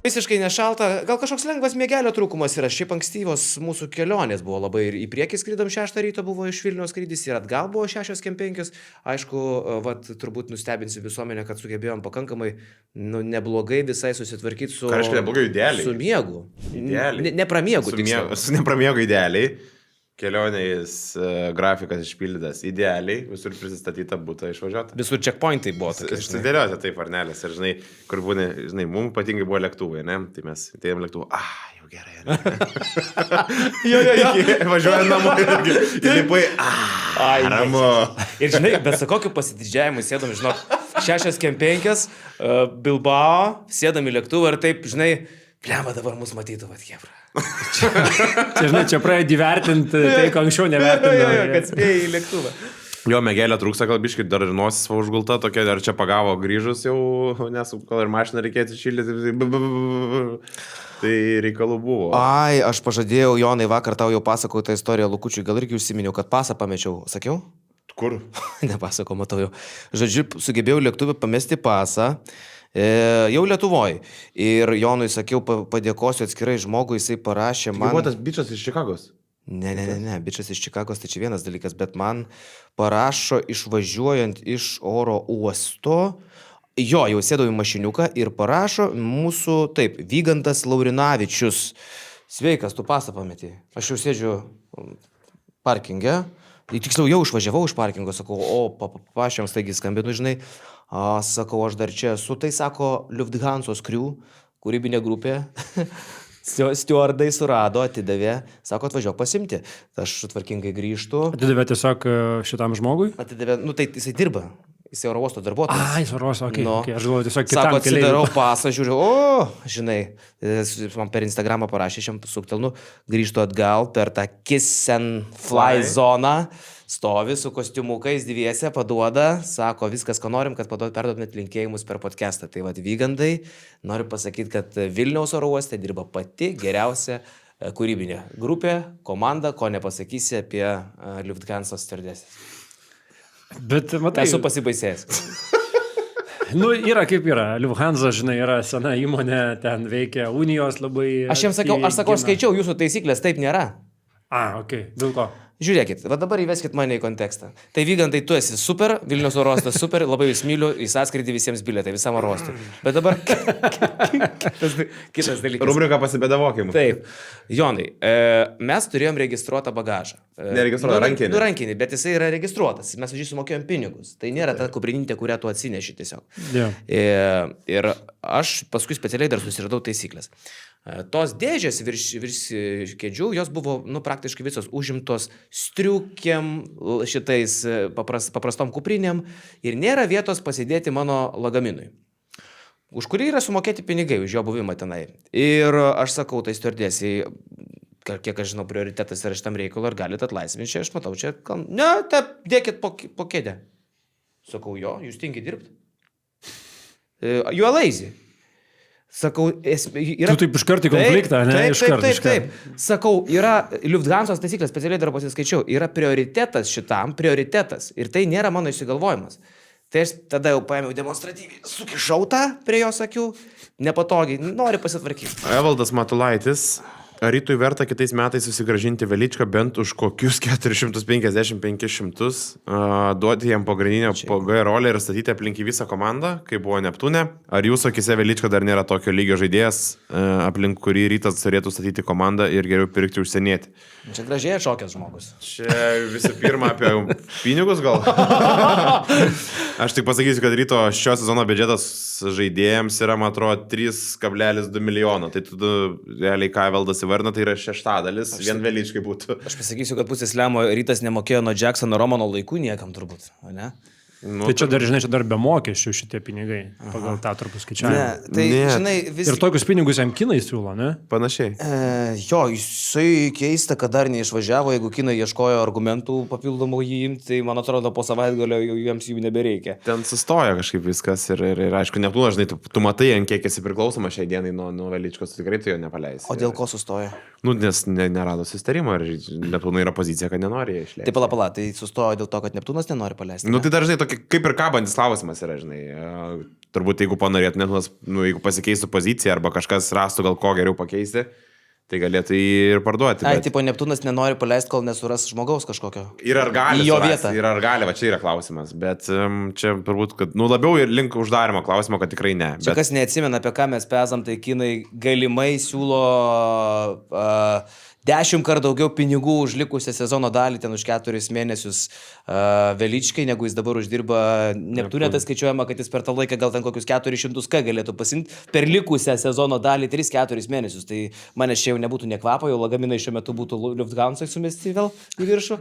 Visiškai nešalta, gal kažkoks lengvas mėgelio trūkumas yra. Šiaip ankstyvos mūsų kelionės buvo labai ir į priekį skrydom 6 ryto buvo iš Vilniaus skrydis ir atgal buvo 6:05. Aišku, vat, turbūt nustebinsiu visuomenę, kad sugebėjom pakankamai neblogai visai susitvarkyti su... Ką reiškia neblogai, idealiai? Su miegu. Idealiai. Nepramiegu. Su nepramiegu idealiai. Kelionės grafikas išpildytas idealiai, visur prisistatyta būtų išvažiuota. Visur checkpointai buvo tokie. Sudėlioti taip varnelės ir, žinai, kur būna, žinai, mums patingai buvo lėktuvai, ne? Tai mes atėjom lėktuvų, jau gerai. Jo. Važiuojam namo ir lipai, ramu. Ir žinai, bet su kokiu pasididžiavimu sėdom, žinok, 6:05, Bilbao, sėdam į lėktuvą ir taip, žinai, Pliama dabar mus matytų, vat Hebra. Čia pradėjo įvertinti tai, ko anksčiau nevertindavo. Kad spėjai į lėktuvą. Jo, mėgelio trūksta, gal biškai dar ir nosis užgulta tokia, dar čia pagavo grįžus jau, nes gal ir mašiną reikėtų šildyti. Tai reikalų buvo. Ai, aš pažadėjau, Jonai, vakar tau jau pasakau tą istoriją Lukučiui, gal irgi užsiminiau, kad pasą pamečiau. Sakiau? Kur? Nepasakau, matau jau. Žodžiu, sugebėjau lėktuvę pamesti pasą. Jau Lietuvoje. Ir Jonui sakiau, padėkosiu atskirai žmogui, jisai parašė man... Buvo tas bičas iš Čikagos? Ne, bičas iš Čikagos, tai čia vienas dalykas, bet man parašo išvažiuojant iš oro uosto, jau sėdau į mašiniuką ir parašo mūsų, taip, Vygantas Laurinavičius. Sveikas, tu pasą pametį. Aš jau sėdžiu parkinge, tiksliau jau išvažiavau iš parkingo, sakau, pašiam staigi skambinu, žinai, sakau, aš dar čia esu, tai sako Lufthansos crew, kūrybinė grupė, stewardai surado, atidavė, sako, atvažiuok pasimti. Aš tvarkingai grįžtu. Atidavė tiesiog šitam žmogui? Atidavė, tai jisai dirba, jisai oro uosto darbuotojas. Jis oro uosto, okay. Aš galvoju tiesiog kitam sako, keleiviui. atsidarau pasą, žiūriu, žinai, man per Instagramą parašė, šiam suktelnu, grįžtu atgal per tą Kiss and Fly zoną. Stovi su kostiumukais dviese, paduoda, sako, viskas, ko norim, kad perduotumėt linkėjimus per podcastą. Tai vad, Vygandai, noriu pasakyti, kad Vilniaus oro uoste dirba pati geriausia kūrybinė grupė, komanda, ko nepasakysi apie Lufthansa stewardesses. Bet, matai... Esu pasibaisėjęs. Yra kaip yra. Lufthansa, žinai, yra sena įmonė, ten veikia Unijos labai... Aš skaičiau jūsų taisyklės, taip nėra. Okay. Dėl ko? Žiūrėkit, va dabar įveskit mane į kontekstą. Tai Vygandai, tu esi super, Vilniaus oro uostas super, labai jūs myliu, jis atskridi visiems bilietai, visam oro uostui. Bet dabar kitas dalykas. Rubrika pasibėdavokim. Taip. Jonai, mes turėjom registruotą bagažą. Neregistruotą rankinį. Rankinį, bet jisai yra registruotas. Mes už jį sumokėjom pinigus. Tai nėra ta kuprinytė, kurią tu atsineši tiesiog. Yeah. Ir aš paskui specialiai dar susiradau taisyklės. Tos dėžės virš kėdžių, jos buvo praktiškai visos užimtos striukiam, šitais paprastom kuprinėm ir nėra vietos pasidėti mano lagaminui, už kurį yra sumokėti pinigai už jo buvimą tenai. Ir aš sakau, tai stewardesiai, kiek aš žinau, prioritetas yra šitam reikalui, ar galite atlaisvinti čia, aš matau, čia, ne, dėkit po kėdę. Sakau, jūs tingi dirbti. You are lazy. Sakau, yra... Tu taip iškart į konfliktą, ne? Taip. Sakau, yra Lufthansos taisyklės, specialiai dar pasiskaičiau, yra prioritetas šitam, ir tai nėra mano išsigalvojimas. Tai aš tada jau paėmiau demonstratyviai, sukišau tą prie jos akių, nepatogiai, nori pasitvarkyti. Evaldas Matulaitis, ar rytui verta kitais metais susigražinti Veličką bent už kokius 450-500, duoti jam pagrindinę PG rolę ir statyti aplink visą komandą, kaip buvo Neptūne? Ar jūsų akise Velička dar nėra tokio lygio žaidėjas, aplink kurį Rytas turėtų statyti komandą ir geriau pirkti užsienietį? Čia gražiai atšokęs žmogus. Čia visų pirma apie pinigus gal? Aš tik pasakysiu, kad Ryto šio sezono biudžetas žaidėjams yra, man atrodo, 3,2 milijono. Tai tu realiai ką Evaldas įvardino, tai yra 1/6, vien Veličkai būtų. Aš pasakysiu, kad pusės lemo Rytas nemokėjo nuo Jacksono Romano laikų niekam turbūt, ne? Tai čia dar be mokesčių šitie pinigai, pagal tą turbūt skaičiavimą. Žinai, ir tokius pinigus jam kinai siūlo, ne? Panašiai. Jisai keista, kad dar neišvažiavo, jeigu kinai ieškojo argumentų papildomų jį imti, tai man atrodo po savaitgalio jiems jų nebereikia. Ten sustoja kažkaip viskas ir aišku, Neptūnas, žinai, tu matai, ant kiek esi priklausoma šiai dienai nuo Veličkos, tikrai tu jo nepaleisi. O dėl ko sustoja? Nes nerado susitarimo ir Neptūno yra pozicija, kad nenori ją išleisti. Tai pala, tai sustojo dėl to, kad Neptūnas nenori paleisti. Tai dažnai tokia kaip ir kabantis klausimas yra, žinai. turbūt jeigu panorėtų, jeigu pasikeistų poziciją arba kažkas rastų gal ko geriau pakeisti, tai galėtų jį ir parduoti. Ai, tipo, Neptūnas nenori paleisti, kol nesuras žmogaus kažkokio. Ir ar gali į jo vietą. Ir ar gali, va čia yra klausimas. Bet čia turbūt, kad, labiau ir link uždarimo klausimo, kad tikrai ne. Čia kas neatsimena, apie ką mes pezam, tai kinai galimai siūlo 10 kart daugiau pinigų už likusią sezono dalį, ten už 4 mėnesius Veličkai, negu jis dabar uždirba. Neptūne tai skaičiuojama, kad jis per tą laiką gal ten kokius 400 galėtų pasimti per likusią sezono dalį 3-4 mėnesius. Tai manęs čia jau nebūtų nekvapo, jau lagaminai šiuo metu būtų Lufthansai sumesti vėl į viršų.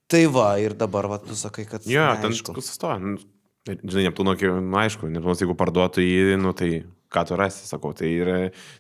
Tai va, ir dabar va, tu sakai, kad... Jo, ten sustoja. Žinai, Neptūno, aišku, Neptūnas, jeigu parduotų jį, tai ką tu rasi, sakau, tai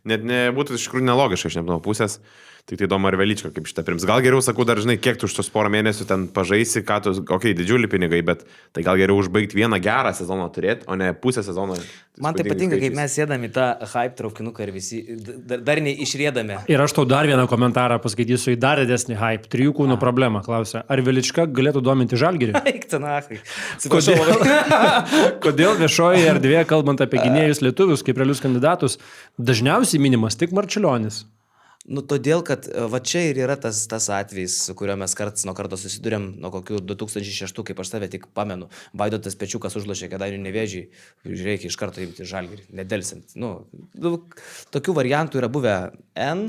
net nebūtų iš tikrųjų nelogiška iš Neptūno pusės, tik tai įdomu ar Velička kaip šitą prims. Gal geriau, sakau, dar žinai, kiek tu už tos porą mėnesių ten pažaisi, ką tu, didžiulį pinigai, bet tai gal geriau užbaigti vieną gerą sezoną turėti, o ne pusę sezono. Man tai patinka, kaip mes sėdame į tą hype traukinuką ir visi dar neišriedame. Ir aš tau dar vieną komentarą paskaitysiu į dar didesnį hype. 3 kūnų problemą klausia. Ar Velička galėtų dominti Žalgirį? Eik ten, ahai. Kodėl viešoje erdvėje, kalbant apie gynėjus lietuvius kaip realius kandidatus, dažniausiai minimas tik Marčiulionis? Nu, todėl, kad va čia ir yra tas atvejis, su kuriuo mes karts nuo karto susidurėm, nuo kokių 2006, kaip aš tave tik pamenu, Vaidotas Pečiukas užlošė Kėdainių Nevėžį, reikia iš karto imti Žalgirį, nedelsint. Tokių variantų yra buvę N.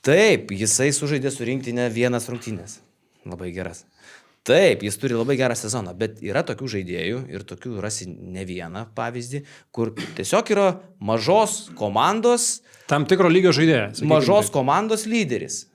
Taip, jisai sužaidė su rinktinė 1 rungtynės. Labai geras. Taip, jis turi labai gerą sezoną, bet yra tokių žaidėjų ir tokių rasi ne vieną pavyzdį, kur tiesiog yra mažos komandos, tam tikro lygio žaidėjas. Mažos komandos lyderis,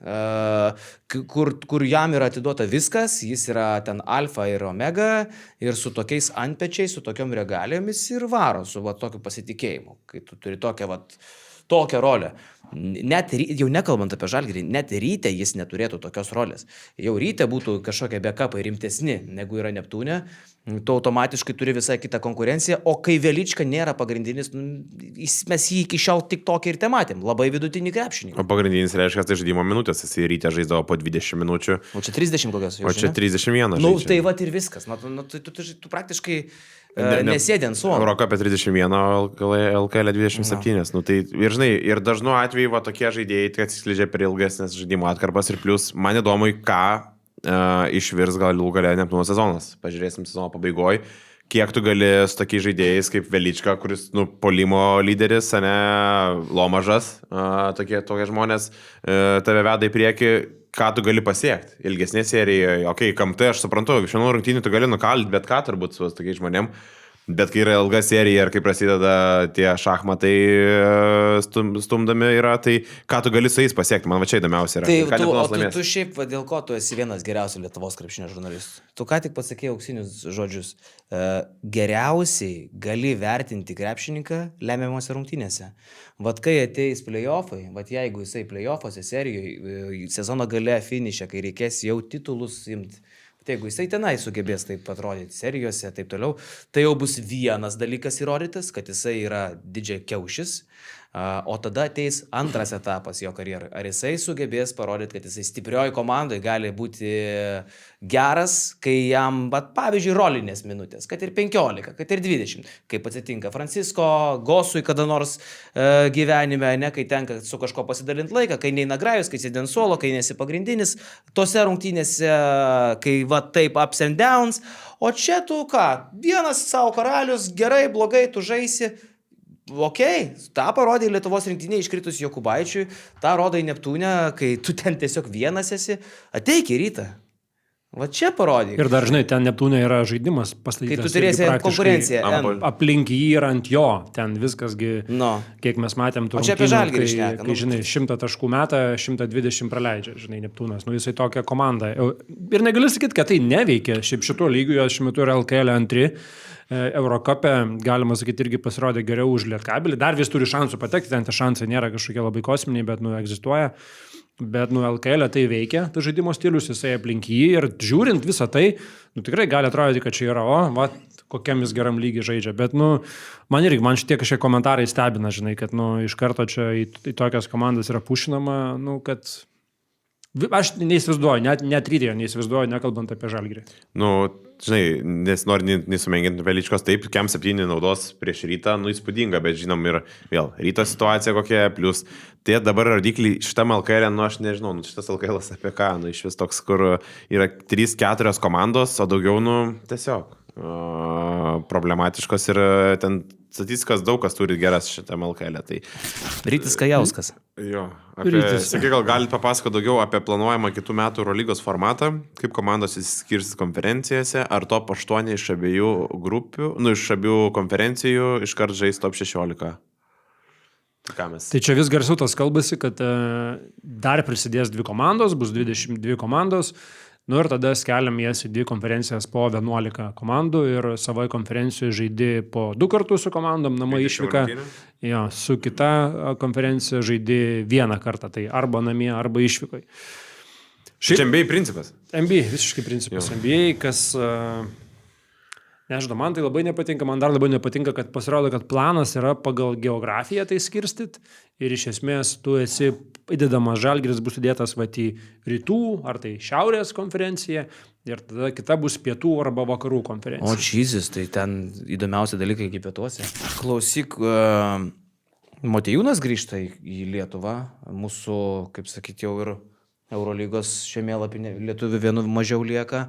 kur jam yra atiduota viskas, jis yra ten alfa ir omega ir su tokiais antpečiais, su tokiom regalijomis ir varo su tokiu pasitikėjimu, kai tu turi tokią rolę. Net jau nekalbant apie Žalgirį, net Ryte jis neturėtų tokios rolės. Jau Ryte būtų kažkokie backupai rimtesni, negu yra Neptūne, tu automatiškai turi visai kitą konkurenciją, o kai Velička nėra pagrindinis, mes jį iki šiol tik tokį ir te matėm, labai vidutinį krepšinį. O pagrindinis reiškia, tai žaidimo minutės, jis į Ryte žaisdavo po 20 minučių. O čia 30 kokios jau. O čia 31. Nu, tai va ir viskas. Tu praktiškai nesėdė ant suolo. Eurokapė 31, LKL 27. Nu, tai, ir žinai, ir dažnu atveju va, tokie žaidėjai atsiskleidžia per ilgesnės žaidimo atkarpas ir plus man įdomu, ką išvirs galų gale Neptūno sezonas. Pažiūrėsim sezono pabaigoje, kiek tu gali su tokiais žaidėjais kaip Velička, kuris polimo lyderis, Lomažas, tokie žmonės tave veda į priekį, ką tu gali pasiekti ilgesnė serijoje. KMT, aš suprantu, iš vienų rungtynių tu gali nukalti bet ką turbūt su tokiais žmonėm, bet kai yra ilga serija ir kai prasideda tie šachmatai stumdami yra, tai ką tu gali su jais pasiekti, man va čia įdomiausia yra. Tai tu šiaip, dėl ko tu esi vienas geriausių Lietuvos krepšinio žurnalistų? Tu ką tik pasakėjai auksinius žodžius. Geriausiai gali vertinti krepšininką lemiamose rungtynėse. Vat kai ateis play-offai, jeigu jisai play-offuose serijoje, sezono gale finiše, kai reikės jau titulus imti, tai jeigu jisai tenai sugebės taip atrodyti serijose, taip toliau, tai jau bus vienas dalykas įrodytas, kad jisai yra didžiai kiaušis, o tada ateis antras etapas jo karjerai. Ar jisai sugebės parodyti, kad jisai stiprioji komandai gali būti geras, kai jam, pavyzdžiui, rolinės minutės, kad ir 15, kad ir 20, kaip atsitinka Francisko Gosui kada nors gyvenime, kai tenka su kažko pasidalinti laiką, kai neina grajus, kai sėdė ant suolo, kai nesi pagrindinis, tose rungtynėse, kai taip ups and downs, o čia tu ką, vienas savo karalius, gerai, blogai, tu žaisi. Ta parodė Lietuvos rinktinė iškritus Jokubaičiui, tą rodai Neptūne, kai tu ten tiesiog vienas esi, ateik į Rytą. Va čia parodė. Ir dar, žinai, ten Neptūne yra žaidimas pastatytas. Kai tu turėsi konkurenciją. Aplink jį ir ant jo, ten viskasgi, kiek mes matėm, o čia apie Žalgirį šneka. Kai, žinai, 100 taškų metą, 120 praleidžia, žinai, Neptūnas. Jisai tokia komanda. Ir negaliu sakyti, kad tai neveikia. Šiaip šituo lygiu, jos šiuo metu yra LKL 2. Eurokapė, galima sakyti, irgi pasirodė geriau už Lietkabelį. Dar vis turi šansų patekti, ten tie šansai nėra kažkokie labai kosminiai, bet, egzistuoja. Bet, LKL tai veikia, tas žaidimo stilius, jisai aplink jį ir žiūrint visą tai, tikrai gali atrodyti, kad čia yra, kokiam jis geram lygiai žaidžia. Bet, man šitie kažkiek komentarai stebina, žinai, kad, iš karto čia į tokias komandas yra pušinama, kad Aš neįsivaizduoju, net rytėje neįsivaizduoju, nekalbant apie Žalgirį. Nu, žinai, nes nori nesumenginti Veličkos, taip, Kem 7 naudos prieš Rytą, nu įspūdinga, bet žinom ir vėl Ryto situacija kokia, plus tie dabar rodikliai šitam LKL, nu aš nežinau, nu šitas LKL apie ką, nu iš vis toks, kur yra 3-4 komandos, o daugiau, nu tiesiog problematiškos ir ten statistikos daug kas turi geras šitam LKL. Tai... Rytis Kajauskas. Jo, sakai, gal galite papasakoti daugiau apie planuojamą kitų metų Eurolygos formatą, kaip komandos įskirsis konferencijose, ar top 8 iš abiejų grupių, nu iš abiejų konferencijų iškart žais top 16. Tai čia vis garsiau tas kalbasi, kad dar prisidės 2 komandos, bus 22 komandos. Nu ir tada skeliam jas į 2 konferencijas po 11 komandų ir savoje konferencijoje žaidži po 2 kartus su komandom, namai išvyka. Jo, su kita konferencija žaidži 1 kartą, tai arba namie, arba išvykai. Šiaip NBA principas. NBA, visiškai principas. Jo. NBA, kas... Nežinau, man tai labai nepatinka, man dar labai nepatinka, kad pasirodo, kad planas yra pagal geografiją tai skirstyt ir iš esmės tu esi įdedamas Žalgiris bus įdėtas į rytų ar tai šiaurės konferenciją ir tada kita bus pietų arba vakarų konferencija. O Jesus, tai ten įdomiausi dalykai iki pietuose. Klausyk, Motiejūnas grįžta į Lietuvą, mūsų, kaip sakyti, jau ir Eurolygos žemėlapį lietuvių vienu mažiau lieka.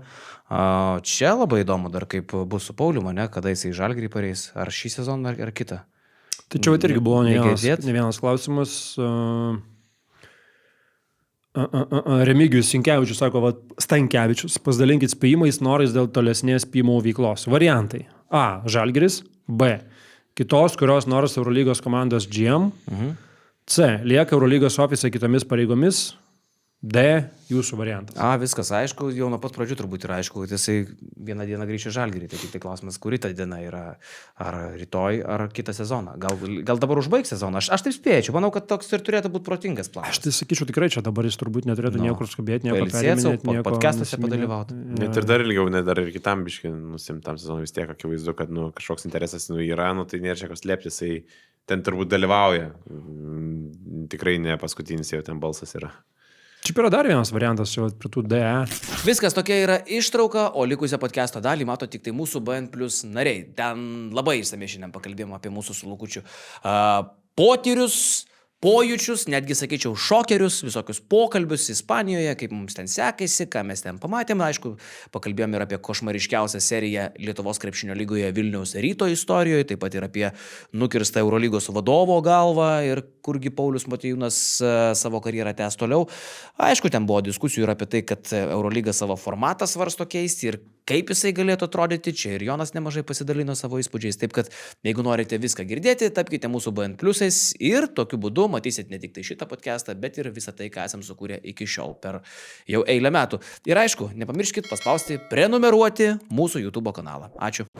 Čia labai įdomu dar, kaip bus su Pauliumi, ne, kada jisai Žalgirį pareis, ar šį sezoną, ar kitą. Tai čia irgi buvo ne vienas klausimas. Remigijus Sinkevičius sako, Stankevičius, pasidalinkit spėjimais norais dėl tolesnės PIMO veiklos. Variantai. A. Žalgiris. B. Kitos, kurios nors Eurolygos komandos GM. C. Lieka Eurolygos ofise kitomis pareigomis. D. Jūsų variantas. Viskas aišku, jau nuo pat pradžių turbūt yra aišku, kad jisai vieną dieną grįžė Žalgirį. Tai tik tai klausimas, kuri ta diena yra, ar rytoj, ar kitą sezoną. Gal dabar užbaigs sezoną. Aš taip spėčiau, manau, kad toks ir turėtų būti protingas planas. Aš tai sakyčiau tikrai, čia dabar jis turbūt neturėtų niekur skubėti, nieko periminėti, podcastuose padalyvauti. Net ir dar ilgiau, net dar ir kitam biškai nusimtam sezonui vis tiek akivaizdu, kad kažkoks interesas yra, tai nėra čia kas slėptis, jisai ten turbūt dalyvauja. Tikrai ne paskutinis jau ten balsas yra. Čia yra dar vienas variantas, čia prie tų DE. Viskas, tokia yra ištrauka, o likusią podcast'o dalį mato tik tai mūsų BN Plus nariai. Ten labai išsamiai šiandien pakalbėjom apie mūsų su Lukučiu potyrius, pojūčius, netgi sakyčiau šokerius, visokius pokalbius Ispanijoje, kaip mums ten sekėsi, ką mes ten pamatėme. Aišku, pakalbėjom ir apie košmariškiausią seriją Lietuvos krepšinio lygoje Vilniaus Ryto istorijoje, taip pat ir apie nukirstą Eurolygos vadovo galvą ir kurgi Paulius Motiejūnas savo karjerą tęs toliau. Aišku, ten buvo diskusijų ir apie tai, kad Eurolyga savo formatą svarsto keisti ir kaip jisai galėtų atrodyti. Čia ir Jonas nemažai pasidalino savo įspūdžiais. Taip kad, jeigu norite viską girdėti, tapkite mūsų BN Pliusais ir tokiu būdu matysit ne tik tai šitą podcastą, bet ir visą tai, ką esam sukūrę iki šiol per jau eilę metų. Ir aišku, nepamirškit paspausti prenumeruoti mūsų YouTube kanalą. Ačiū.